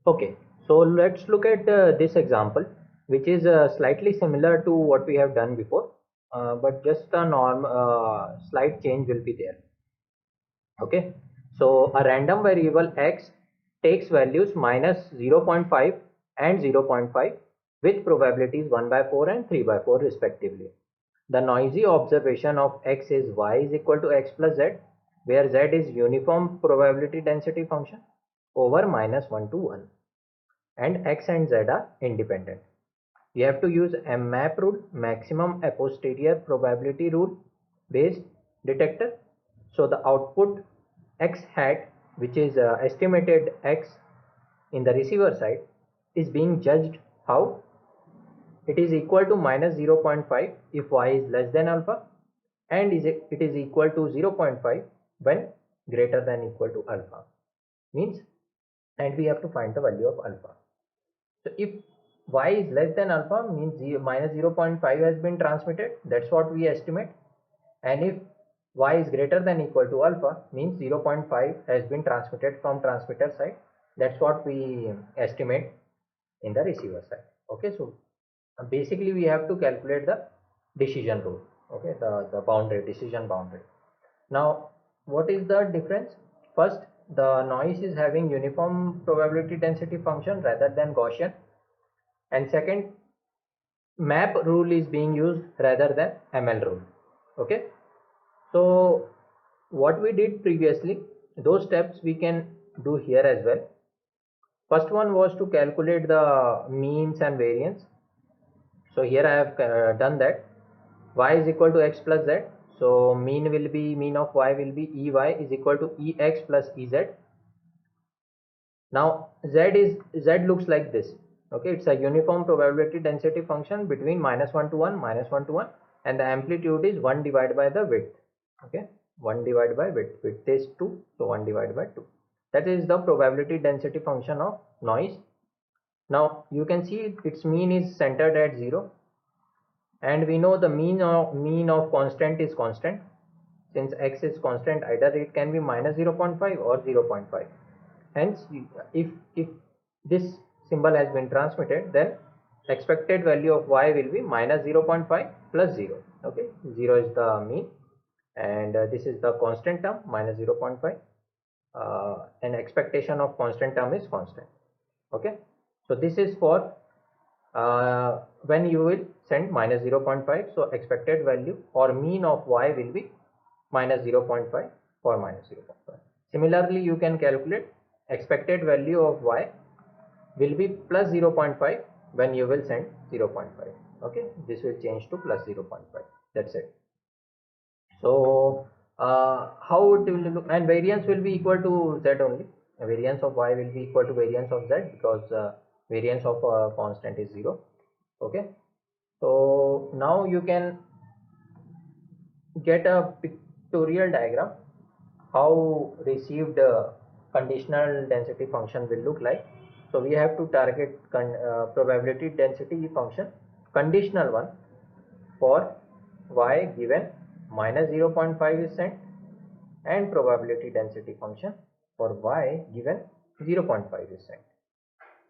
Okay, so let's look at this example, which is slightly similar to what we have done before, but just a slight change will be there. Okay, so a random variable x takes values minus 0.5 and 0.5 with probabilities 1 by 4 and 3 by 4 respectively. The noisy observation of x is y is equal to x plus z, where z is uniform probability density function over minus 1 to 1, and x and z are independent. We have to use a MAP rule, maximum a posterior probability rule based detector. So the output x hat, which is estimated x in the receiver side, is being judged how it is equal to minus 0.5 if y is less than alpha, and it is equal to 0.5 when greater than equal to alpha, means, and we have to find the value of alpha. So if y is less than alpha, means minus 0.5 has been transmitted, that's what we estimate, and if y is greater than equal to alpha, means 0.5 has been transmitted from transmitter side, that's what we estimate in the receiver side. Okay, so basically we have to calculate the decision rule. Okay, the boundary, decision boundary. Now what is the difference? First, the noise is having uniform probability density function rather than Gaussian, and second, map rule is being used rather than ML rule. Okay, so what we did previously, those steps we can do here as well. First one was to calculate the means and variance. So here I have done that. Y is equal to x plus z, so mean of y will be ey is equal to ex plus ez. Now z looks like this. Okay, it's a uniform probability density function between minus 1 to 1, minus 1 to 1, and the amplitude is 1 divided by the width. Okay, 1 divided by width is 2, so 1 divided by 2, that is the probability density function of noise. Now you can see its mean is centered at 0, and we know the mean of constant is constant. Since x is constant, either it can be minus 0.5 or 0.5. Hence, if this symbol has been transmitted, then expected value of y will be minus 0.5 plus 0. Okay, 0 is the mean, and this is the constant term minus 0.5, and expectation of constant term is constant. Okay, so this is for when you will send minus 0.5, so expected value or mean of y will be minus 0.5 for minus 0.5. Similarly, you can calculate expected value of y will be plus 0.5 when you will send 0.5. Okay, this will change to plus 0.5, that's it. So how it will look, and variance will be equal to z only. Variance of y will be equal to variance of z, because variance of constant is 0. Okay, so now you can get a pictorial diagram how received conditional density function will look like. So we have to target probability density function, conditional one, for y given minus 0.5 is sent, and probability density function for y given 0.5 is sent.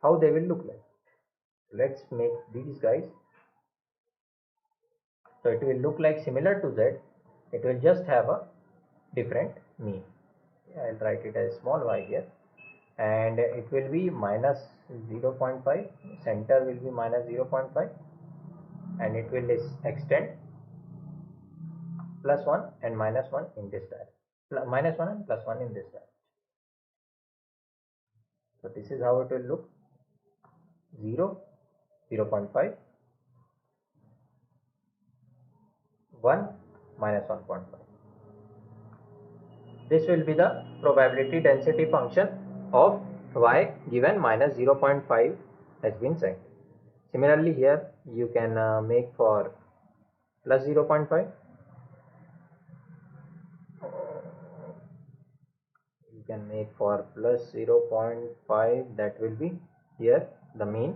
How they will look like? Let's make these guys. So it will look like similar to z, it will just have a different mean. I'll write it as small y here, and it will be minus 0.5, center will be minus 0.5, and it will extend plus 1 and minus 1 in this direction, minus 1 and plus 1 in this direction. So this is how it will look: 0, 0.5, 1, minus 1.5. This will be the probability density function of y given minus 0.5 has been sent. Similarly, here you can make for plus 0.5, you can make for plus 0.5, that will be here the mean.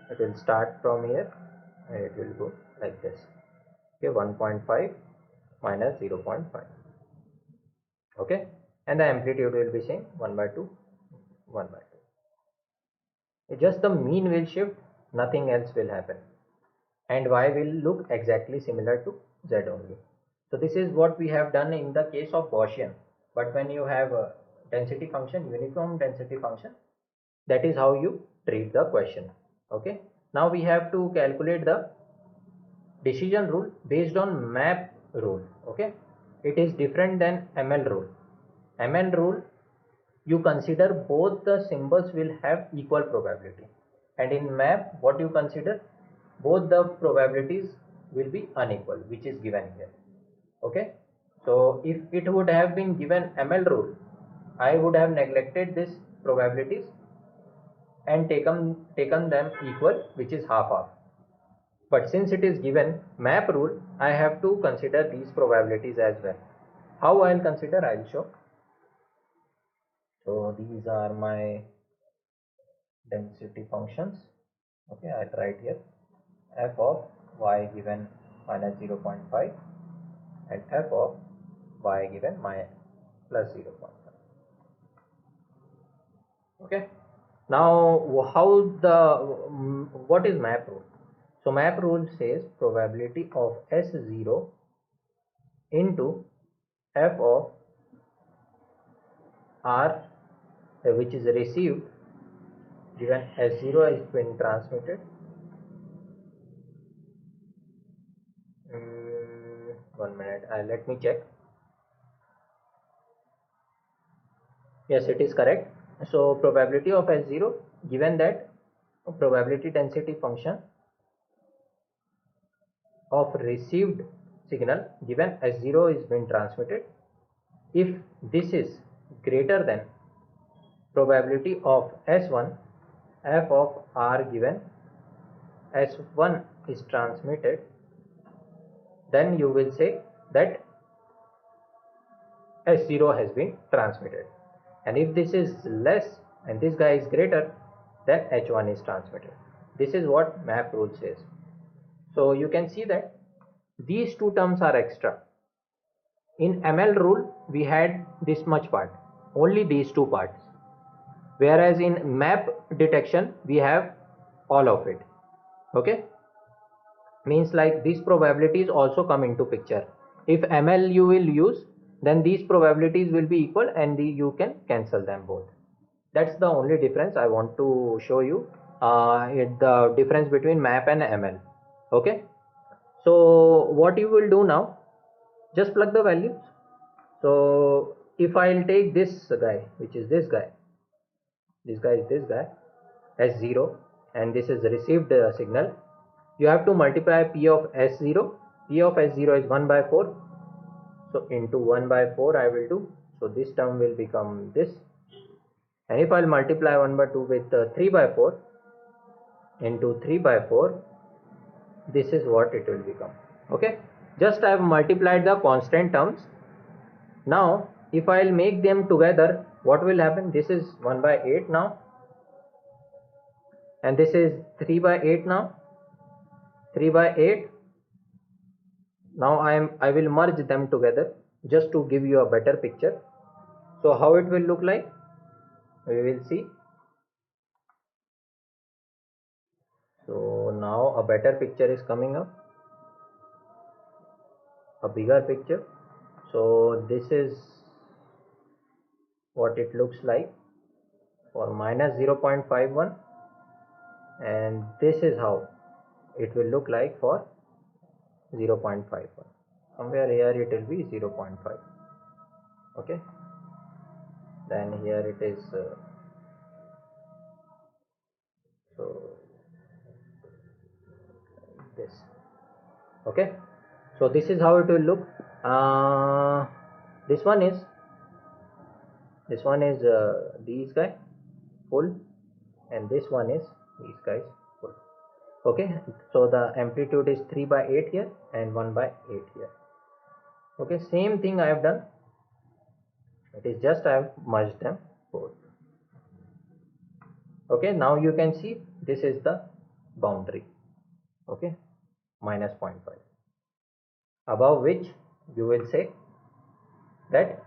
It will start from here and it will go like this. Okay, 1.5 minus 0.5. Okay, and the amplitude will be same, 1 by 2, 1 by 2. Just the mean will shift, nothing else will happen, and y will look exactly similar to z only. So this is what we have done in the case of Gaussian. But when you have a density function, uniform density function, that is how you treat the question. Okay, now we have to calculate the decision rule based on map rule. Okay, it is different than ML rule. ML rule, you consider both the symbols will have equal probability, and in map what you consider, both the probabilities will be unequal, which is given here. Okay, so if it would have been given ML rule, I would have neglected this probabilities and taken them equal, which is half half. But since it is given map rule, I have to consider these probabilities as well. How I'll consider, I'll show. So these are my density functions. Okay, I'll write here f of y given minus 0.5 and f of y given plus 0.5. Okay, now what is map rule? So map rule says probability of S0 into f of r, which is received, given S0 has been transmitted. 1 minute, let me check. Yes, it is correct. So probability of S0, given that probability density function of received signal given S0 is being transmitted, if this is greater than probability of S1, f of r given S1 is transmitted, then you will say that S0 has been transmitted. And if this is less and this guy is greater, then H1 is transmitted. This is what map rule says. So you can see that these two terms are extra. In ML rule, we had this much part, only these two parts. Whereas in map detection, we have all of it. Okay, means like these probabilities also come into picture. If ML you will use, then these probabilities will be equal and you can cancel them both. That's the only difference I want to show you, the difference between map and ML. Okay, so what you will do now, just plug the values. So if I'll take this guy, which is this guy is this guy as 0, and this is the received signal, you have to multiply P of S0. P of S0 is 1 by 4, so into 1 by 4 I will do. So this term will become this, and if I'll multiply 1 by 2 with 3 by 4 into 3 by 4, this is what it will become. Okay, just I have multiplied the constant terms. Now if I'll make them together, what will happen? This is 1 by 8 now, and this is 3 by 8 now, 3 by 8. Now I will merge them together just to give you a better picture. So how it will look like, we will see. So now a better picture is coming up, a bigger picture. So this is what it looks like for minus 0.51, and this is how it will look like for 0.51. Somewhere here it will be 0.5. Okay, then here it is so this. Okay, so this is how it will look. This one is these guys full, and this one is these guys full. Okay, so the amplitude is 3 by 8 here and 1 by 8 here. Okay, same thing I have done, it is just I have merged them both. Okay, now you can see this is the boundary. Okay, minus 0.5, above which you will say that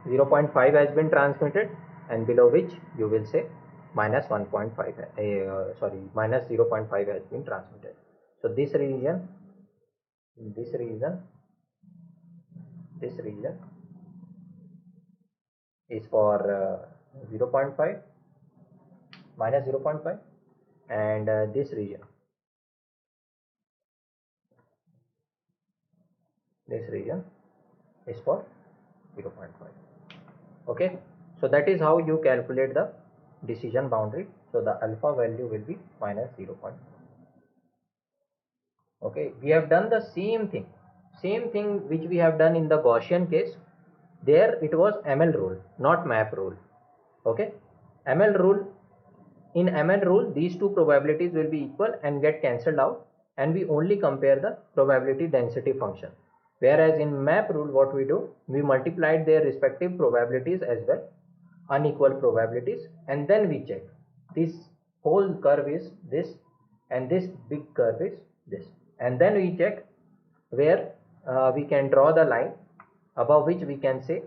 0.5 has been transmitted and below which you will say minus 1.5 minus 0.5 has been transmitted. So this region is for 0.5 minus 0.5, and this region is for 0.5. Okay, so that is how you calculate the decision boundary. So the alpha value will be minus 0.5. Okay, we have done the same thing which we have done in the Gaussian case. There it was ML rule, not map rule. Okay, ML rule, in ML rule these two probabilities will be equal and get cancelled out, and we only compare the probability density function. Whereas in map rule, what we do, we multiplied their respective probabilities as well, unequal probabilities, and then we check this whole curve is this and this big curve is this, and then we check where we can draw the line above which we can say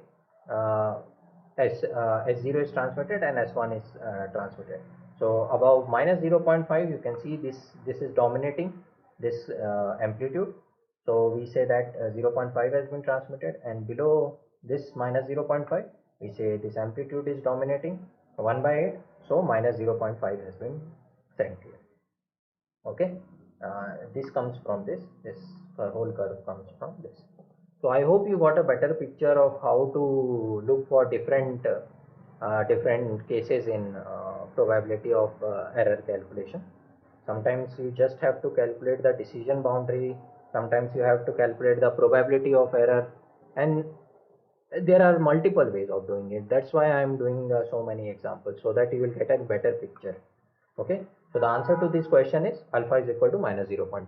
S0 is transmitted and S1 is transmitted. So above minus 0.5 you can see this is dominating this amplitude. So we say that 0.5 has been transmitted, and below this minus 0.5 we say this amplitude is dominating 1 by 8. So minus 0.5 has been sent here. Okay, this comes from this whole curve comes from this. So I hope you got a better picture of how to look for different cases in probability of error calculation. Sometimes you just have to calculate the decision boundary, sometimes you have to calculate the probability of error, and there are multiple ways of doing it. That's why I am doing so many examples, so that you will get a better picture. Okay, so the answer to this question is alpha is equal to minus 0.5.